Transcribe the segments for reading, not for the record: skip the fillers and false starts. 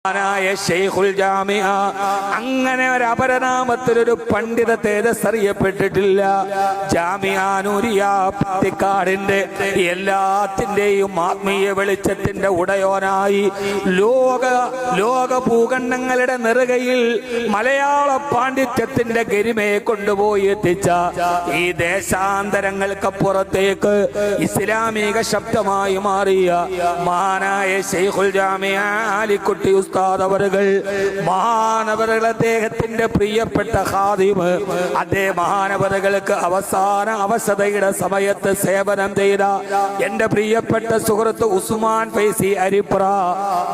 ഷെയ്ഖുൽ ജാമിഅ അങ്ങനെ ഒരു അപരനാമത്തിലൊരു പണ്ഡിത തേജസ് അറിയപ്പെട്ടിട്ടില്ല. ജാമിഅ നൂരിയ പത്തിക്കാടിന്റെ എല്ലാത്തിന്റെയും ആത്മീയ വെളിച്ചത്തിന്റെ ഉടയോനായി ലോക ഭൂഖണ്ഡങ്ങളുടെ നെറുകയിൽ മലയാള പാണ്ഡിത്യത്തിന്റെ ഗരിമയെ കൊണ്ടുപോയി എത്തിച്ച ഈ ദേശാന്തരങ്ങൾക്കപ്പുറത്തേക്ക് ഇസ്ലാമിക ശബ്ദമായി മാറിയ മഹാനായ ഷെയ്ഖുൽ ജാമിഅ ആലിക്കുട്ടി അവരുകൾ മഹാനവറുകൾ അദ്ദേഹത്തിന്റെ പ്രിയപ്പെട്ട ഖാദിമ്. അതേ മഹാനവറുകൾക്ക് അവസാന അവശതയുടെ സമയത്ത് സേവനം ചെയ്ത എന്റെ പ്രിയപ്പെട്ട സുഹൃത്ത് ഉസ്മാൻ ഫൈസി അരിപ്ര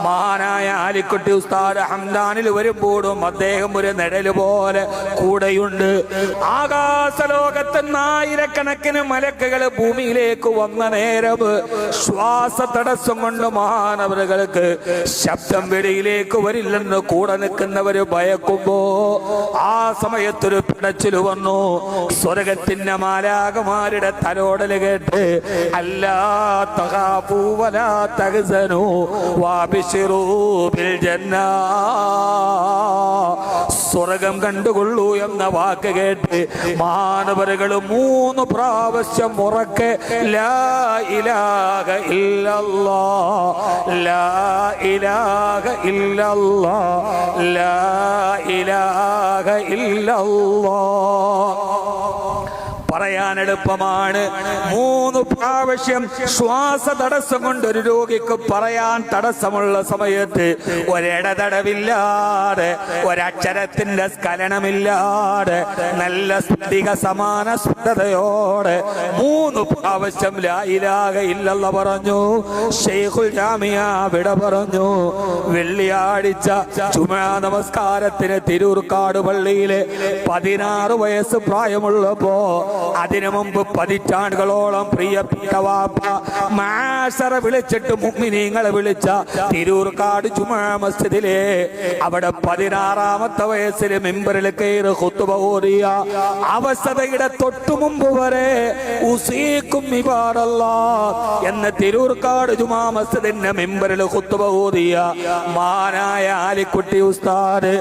മഹാനായ ആലിക്കുട്ടി ഉസ്താദ് ഹംദാനിൽ വരുമ്പോഴും അദ്ദേഹം ഒരു നിഴല് പോലെ കൂടെയുണ്ട്. ആകാശലോകത്ത് ആയിരക്കണക്കിന് മലക്കുകൾ ഭൂമിയിലേക്ക് വന്ന നേരം ശ്വാസ തടസ്സം കൊണ്ട് മഹാനവറുകൾക്ക് ശബ്ദം വെളിയിലേക്ക് വരില്ലെന്ന് കൂടെ നിൽക്കുന്നവര് ഭയക്കുമ്പോ ആ സമയത്തൊരു പിടച്ചില് വന്നു. സ്വർഗത്തിന്റെ മാലാകമാരുടെ തലോടല് കേട്ട് അല്ലാ തഖാഫൂ വലാ തഹ്സനൂ വഅബ്ശിറൂ ബിൽ ജന്നാ, സ്വർഗം കണ്ടുകൊള്ളൂ എന്ന വാക്ക് കേട്ട് മാനവരുകൾ 3 പ്രാവശ്യം ഉറക്കെ ലാ ഇലാഹ ഇല്ലല്ലാഹ് ലാ ഇലാഹ ഇല്ലല്ലാഹ് ലാ ഇലാഹ ഇല്ലല്ലാഹ് പറയാൻ എളുപ്പമാണ്. 3 പ്രാവശ്യം ശ്വാസ തടസ്സം കൊണ്ട് ഒരു രോഗിക്ക് പറയാൻ തടസ്സമുള്ള സമയത്ത് ഒരിടതടവില്ലാതെ ഒരക്ഷരത്തിന്റെ സ്ഖലനമില്ലാതെ നല്ല സ്ഫടിക സമാന സ്ഫുടതയോടെ 3 പ്രാവശ്യം ലാ ഇലാഹ ഇല്ലല്ലാഹ് പറഞ്ഞു. ഷെയ്ഖുൽ ജാമിഅ വിട പറഞ്ഞു. വെള്ളിയാഴ്ച ജുമുഅ നമസ്കാരത്തിന് തിരൂർക്കാട് പള്ളിയിലെ 16 വയസ്സ് പ്രായമുള്ളപ്പോ അതിനു മുമ്പ് 10 പതിറ്റാണ്ടുകളോളം പ്രിയപ്പെട്ട വാപ്പ മാസറ വിളിച്ചിട്ട് മുഅ്മിനീങ്ങളെ വിളിച്ച തിരൂർക്കാട് ജുമുഅ മസ്ജിദിലെ അവിടെ 16ാമത്തെ വയസ്സിൽ മിമ്പറിൽ കയറി ഖുത്ബ ഓതിയ അവസ്ഥയുടെ തൊട്ടു മുമ്പ് വരെ ഉസീക്കും ഇബാദല്ലാഹ് എന്ന തിരൂർക്കാട് ജുമുഅ മസ്ജിദിന്റെ മിമ്പറിൽ ഖുത്ബ ഓതിയ മഹാനായ ആലിക്കുട്ടി ഉസ്താദ്